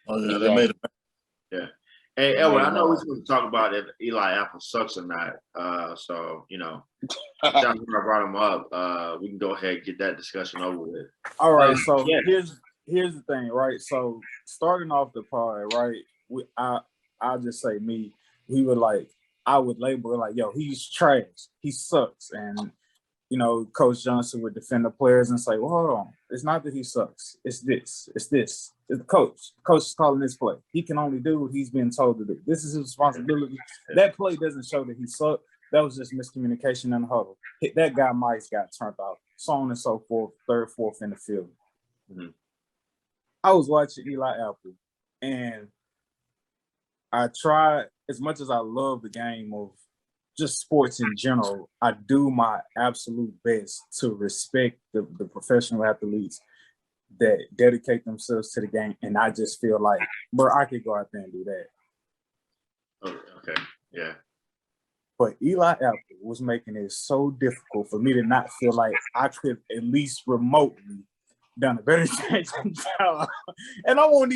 Oh yeah, they made it. Yeah. Hey, Edward, I know we're supposed to talk about if Eli Apple sucks or not. So, you know, since I brought him up, we can go ahead and get that discussion over with. All right, so here's the thing, right? So starting off the pod, right? I'll just say me. We would like I would label it like, yo, he's trash. He sucks. And you know, Coach Johnson would defend the players and say, well, hold on. It's not that he sucks. It's this. It's this. It's the coach. The coach is calling this play. He can only do what he's being told to do. This is his responsibility. That play doesn't show that he sucked. That was just miscommunication in the huddle. That guy might got turned off. So on and so forth, third, fourth in the field. Mm-hmm. I was watching Eli Apple, and I tried, as much as I love the game of just sports in general, I do my absolute best to respect the professional athletes that dedicate themselves to the game. And I just feel like, bro, I could go out there and do that. Okay, yeah. But Eli Apple was making it so difficult for me to not feel like I could at least remotely done a better job. And I will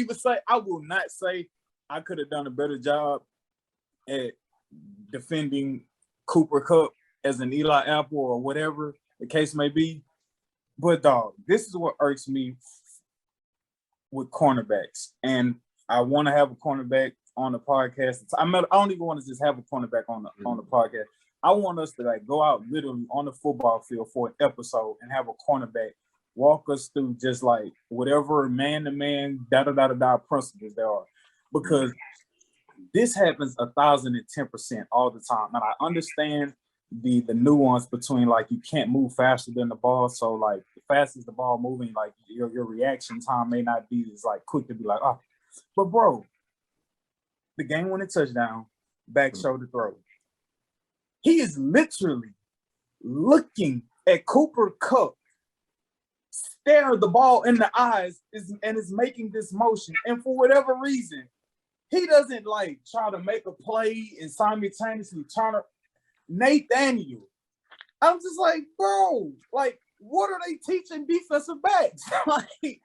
not say I could have done a better job at defending Cooper Kupp as an Eli Apple or whatever the case may be. But dog, this is what irks me with cornerbacks. And I want to have a cornerback on the podcast. I don't even want to just have a cornerback on the podcast. I want us to like go out literally on the football field for an episode and have a cornerback walk us through just like whatever man-to-man, da-da-da-da-da principles there are. Because this happens 1,010% all the time. And I understand the nuance between like you can't move faster than the ball. So like the fastest the ball moving, like your reaction time may not be as like quick to be like, oh. But bro, the game winning touchdown, back shoulder throw. He is literally looking at Cooper Kupp, stare the ball in the eyes, and is making this motion. And for whatever reason, he doesn't like try to make a play and simultaneously turn up. Nathaniel, I'm just like, bro, like, what are they teaching defensive backs? Like,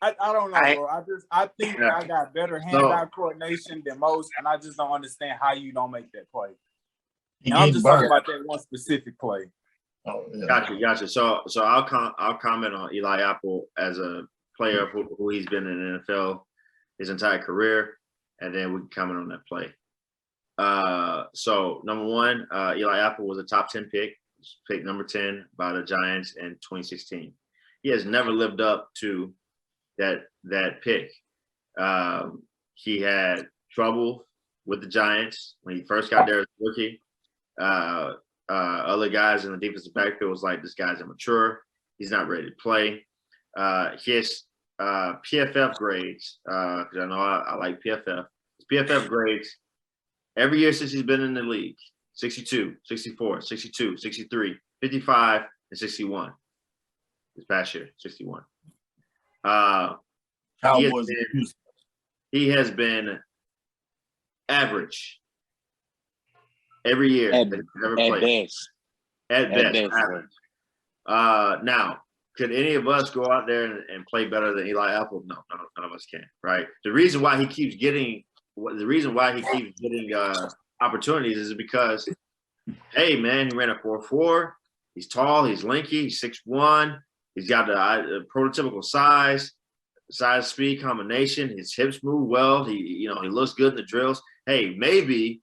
I don't know, bro. I think I got better hand-eye coordination than most, and I just don't understand how you don't make that play. And I'm just talking about that one specific play. Oh, yeah. Gotcha. So I'll comment on Eli Apple as a player who he's been in the NFL his entire career, and then we can comment on that play. So number one, Eli Apple was a top 10 pick number 10 by the Giants in 2016. He has never lived up to that pick. He had trouble with the Giants when he first got there as a rookie. Other guys in the defensive backfield was like, this guy's immature. He's not ready to play. His PFF grades, because I know I like PFF. His PFF grades every year since he's been in the league, 62, 64, 62, 63, 55, and 61. This past year, 61. He has been average every year that he's ever played. At best. Average. Now, could any of us go out there and play better than Eli Apple? No, none of us can, right? The reason why he keeps getting opportunities is because, hey, man, he ran a 4.4. He's tall. He's lanky. He's 6'1". He's got the prototypical size, speed combination. His hips move well. He looks good in the drills. Hey, maybe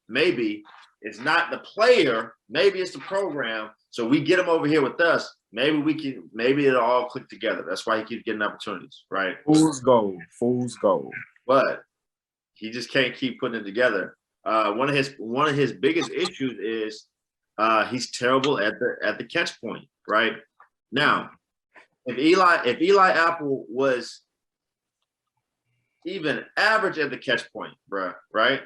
it's not the player. Maybe it's the program. So we get him over here with us. Maybe it'll all click together. That's why he keeps getting opportunities, right? Fool's gold. But he just can't keep putting it together. One of his biggest issues is he's terrible at the catch point, right? Now, if Eli Apple was even average at the catch point, bruh, right?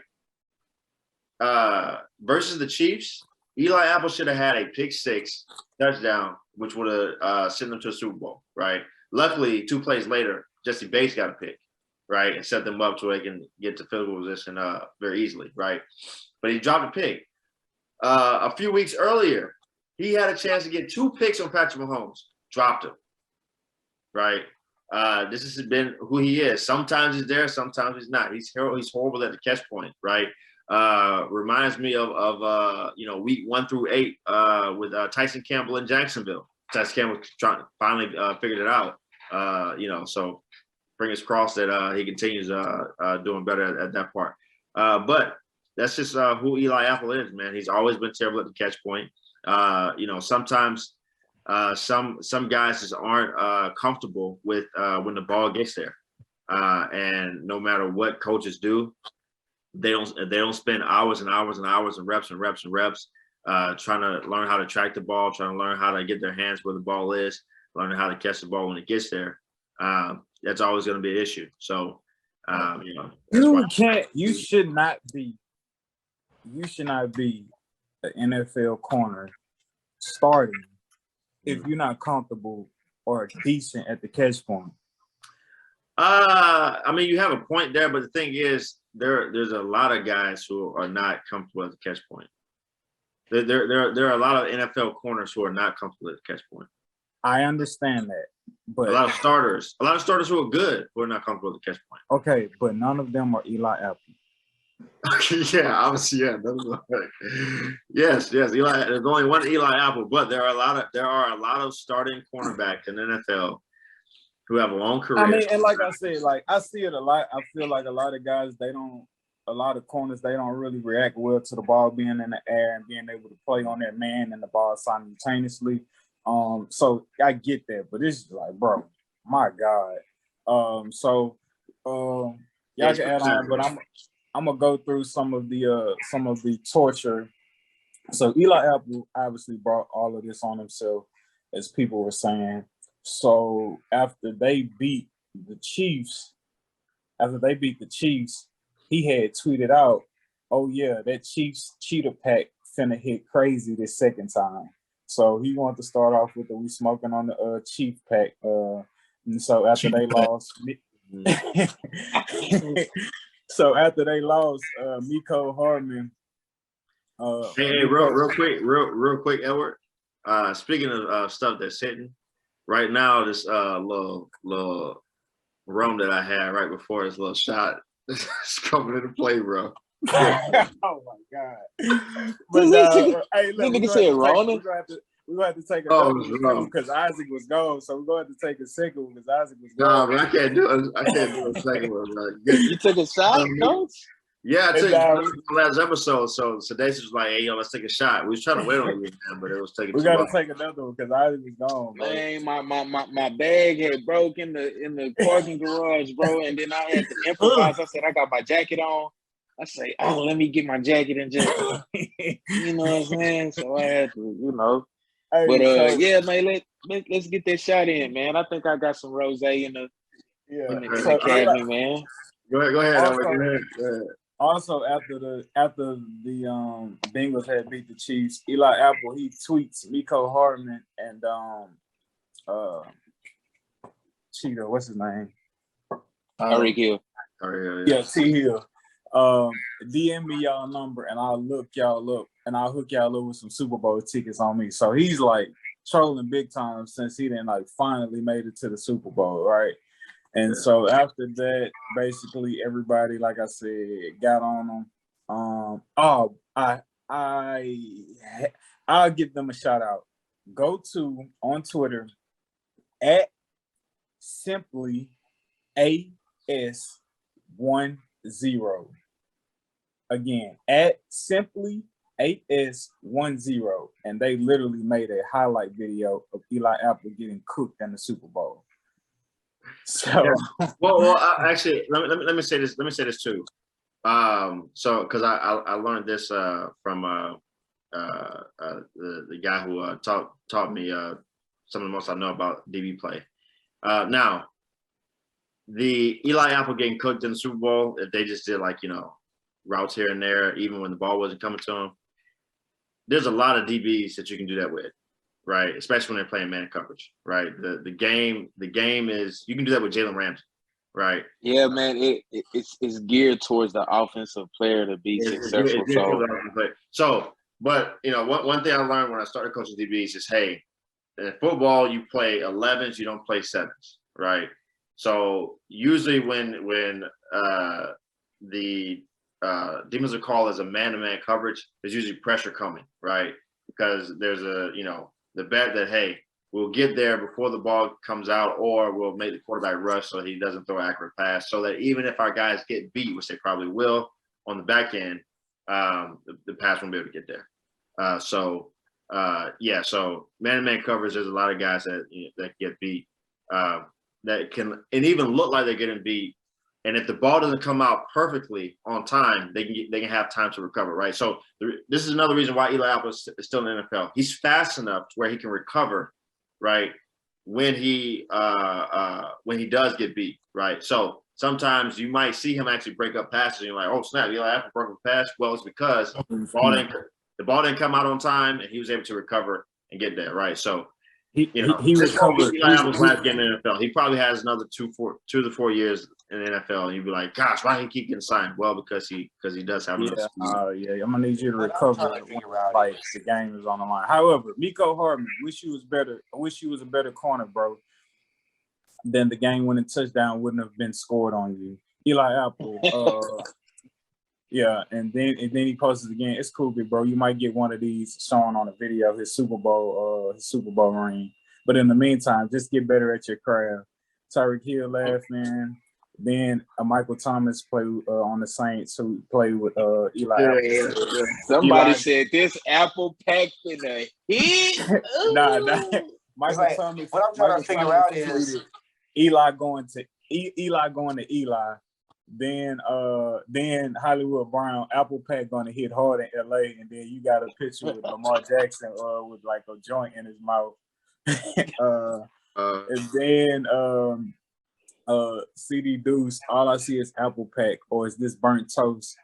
Versus the Chiefs, Eli Apple should have had a pick six touchdown, which would have sent them to a Super Bowl, right? Luckily, 2 plays later, Jesse Bates got a pick, right, and set them up so they can get to field goal position very easily, right? But he dropped a pick. A few weeks earlier, he had a chance to get 2 picks on Patrick Mahomes, dropped him, right? This has been who he is. Sometimes he's there, sometimes he's not. He's horrible at the catch point, right? Reminds me of week 1 through 8 with Tyson Campbell in Jacksonville. Tyson Campbell finally figured it out. So fingers crossed that he continues doing better at that part. But that's just who Eli Apple is, man. He's always been terrible at the catch point. Sometimes some guys just aren't comfortable with when the ball gets there, and no matter what coaches do, they don't spend hours and hours and hours and reps trying to learn how to track the ball, trying to learn how to get their hands where the ball is, learning how to catch the ball when it gets there. That's always going to be an issue. So you should not be an NFL corner starting if you're not comfortable or decent at the catch point. You have a point there, but the thing is, there's a lot of guys who are not comfortable at the catch point. There are a lot of NFL corners who are not comfortable at the catch point. I understand that, but a lot of starters who are good who are not comfortable at the catch point. Okay, but none of them are Eli Apple. Okay, yeah, obviously, yeah. Yes. Eli. There's only one Eli Apple, but there are a lot of starting cornerbacks in the NFL who have a long career. I mean, and like I said, like I see it a lot. I feel like a lot of guys, a lot of corners, they don't really react well to the ball being in the air and being able to play on that man and the ball simultaneously. So I get that, but it's like, bro, my God. Y'all can add on, but I'm gonna go through some of the torture. So Eli Apple obviously brought all of this on himself, as people were saying. So after they beat the Chiefs, he had tweeted out, "Oh yeah, that Chiefs cheetah pack finna hit crazy this second time." So he wanted to start off with we smoking on the Chief pack. And so after they lost, Miko Hardman. Hey, real quick, Edward. Speaking of stuff that's hitting, right now this little rum that I had right before this little shot is coming into play, bro. Oh my God! But hey, look, we're going to have to take another one because Isaac was gone. So we're going to have to take a second one because Isaac was gone. No, I can't do it. I can't do a second one. Bro. You took a shot, Coach? Yeah, I took the last episode. So Sedacious was like, "Hey, yo, let's take a shot." We was trying to wait on you, man, but it was taking. We got to take another one because Isaac was gone. Bro. Man, my bag had broke in the parking garage, bro, and then I had to improvise. I said, I got my jacket on. I say, oh, let me get my jacket and just, you know what I'm saying? So I had to, Hey, but yeah, man, let's get that shot in, man. I think I got some rosé in the cabinet, man. Go ahead. Also, after the Bengals had beat the Chiefs, Eli Apple, he tweets Miko Hardman and Cheetah, what's his name? Tyreek Hill. Yeah, T Hill. DM me y'all number and I'll look y'all up and I'll hook y'all up with some Super Bowl tickets on me. So he's like trolling big time since he didn't finally made it to the Super Bowl, right? And so after that, basically everybody, like I said, got on him. I'll give them a shout out. Go to on Twitter at simply AS10. Again, at simply 8S10, and they literally made a highlight video of Eli Apple getting cooked in the Super Bowl. So, well, actually, let me say this. Let me say this too. So because I learned this from the guy who taught me some of the most I know about DB play. Now, the Eli Apple getting cooked in the Super Bowl, if they just did routes here and there, even when the ball wasn't coming to them, there's a lot of DBs that you can do that with, right? Especially when they're playing man coverage, right? The game is, you can do that with Jalen Ramsey, right? Yeah, man, it's geared towards the offensive player to be successful. But one thing I learned when I started coaching DBs is, hey, in football you play 11s, you don't play 7s, right? So usually when the demons are called as a man-to-man coverage, there's usually pressure coming, right? Because there's the bet that, hey, we'll get there before the ball comes out, or we'll make the quarterback rush so he doesn't throw an accurate pass, so that even if our guys get beat, which they probably will on the back end, the pass won't be able to get there. So man-to-man coverage, there's a lot of guys that get beat that can and even look like they're getting beat. And if the ball doesn't come out perfectly on time, they can have time to recover, right? So this is another reason why Eli Apple is still in the NFL. He's fast enough to where he can recover, right, when he does get beat, right? So sometimes you might see him actually break up passes, and you're like, oh snap, Eli Apple broke a pass. Well, it's because the ball didn't come out on time, and he was able to recover and get there, right? So he recovered. Eli Apple's last game in the NFL. He probably has another 2 to 4 years in the NFL, and you'd be like, gosh, why did he keep getting signed? Well, because he does have another I'm gonna need you to recover like the game is on the line. However, Miko Hardman, wish you was better. I wish you was a better corner, bro. Then the game-winning touchdown wouldn't have been scored on you. Eli Apple, yeah, and then he posts it again. It's cool, big bro. You might get one of these shown on a video, his Super Bowl ring. But in the meantime, just get better at your craft. Tyreek Hill laughing. Then Michael Thomas played on the Saints, who played with Eli Apple. Somebody said this Apple pack in the heat. Nah. Michael Thomas. What I'm trying to figure out is Eli going to Eli. Then Hollywood Brown, Apple Pack going to hit hard in LA, and then you got a picture with Lamar Jackson with like a joint in his mouth. And then CD Deuce, all I see is Apple Pack, or is this burnt toast?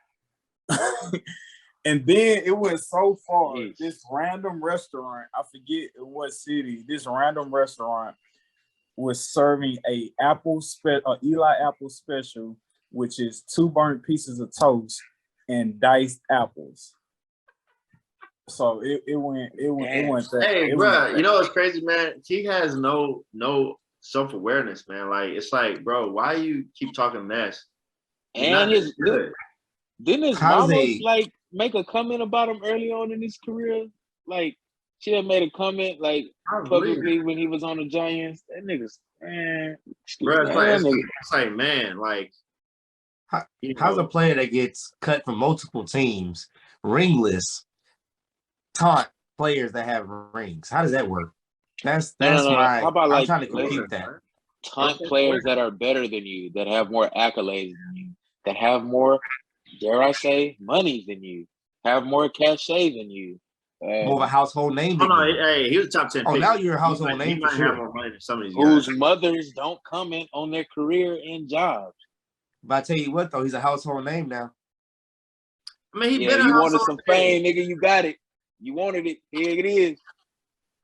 And then it went so far. This random restaurant, I forget what city, this random restaurant was serving a Eli Apple special, which is 2 burnt pieces of toast and diced apples. So it went that. Hey, bro, you know what's crazy, man? He has no self-awareness, man. Like, it's like, bro, why you keep talking mess? And didn't his mama like make a comment about him early on in his career? Like, she had made a comment like publicly when he was on the Giants. That nigga's man, bro, it's like man, like how's a player that gets cut from multiple teams, ringless, taunt players that have rings? How does that work? That's my. How about, like, I'm trying to compute that. Taunt players that are better than you, that have more accolades than you, that have more, dare I say, money than you, have more cachet than you. More of a household name. Hey, he was top 10. Oh, now you're a household name for sure. Have more money than some of these whose guys. mothers don't comment on their career and jobs. But I tell you what, though, he's a household name now. I mean, you wanted some fame, nigga. You got it. You wanted it. Here it is.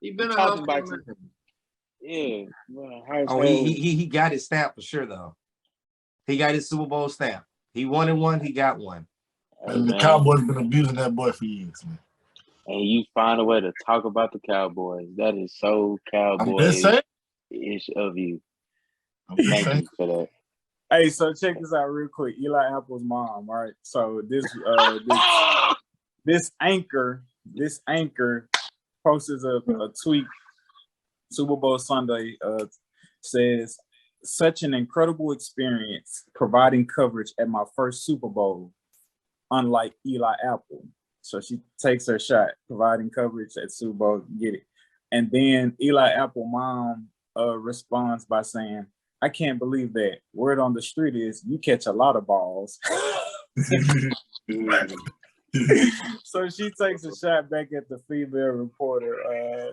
He's been talking about you. Yeah. Oh, he got his stamp for sure, though. He got his Super Bowl stamp. He wanted one. He got one. And the Cowboys been abusing that boy for years, man. And you find a way to talk about the Cowboys. That is so Cowboys-ish of you. Thank you for that. Hey, so check this out real quick. Eli Apple's mom, right? So this anchor posts a tweet Super Bowl Sunday, says, such an incredible experience providing coverage at my first Super Bowl, unlike Eli Apple. So she takes her shot, providing coverage at Super Bowl, get it. And then Eli Apple mom responds by saying, I can't believe that. Word on the street is you catch a lot of balls. So she takes a shot back at the female reporter.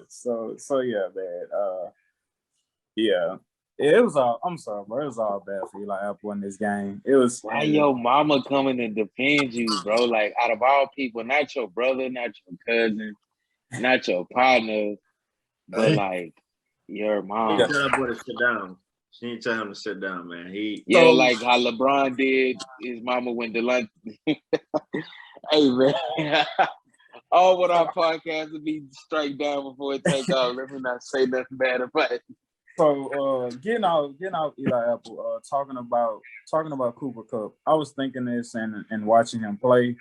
So yeah, man. Yeah. It was all, I'm sorry, bro. It was all bad for Eli Apple in this game. It was. Why your mama coming to defend you, bro? Like, out of all people, not your brother, not your cousin, not your partner, but like your mom. Tell that boy to sit down. She didn't tell him to sit down, man. Like how LeBron did his mama when Delon. Hey, man. All what our podcast would be strike down before it take off. Let me not say nothing bad about it. So getting off Eli Apple, talking about Cooper Cup. I was thinking this and watching him play.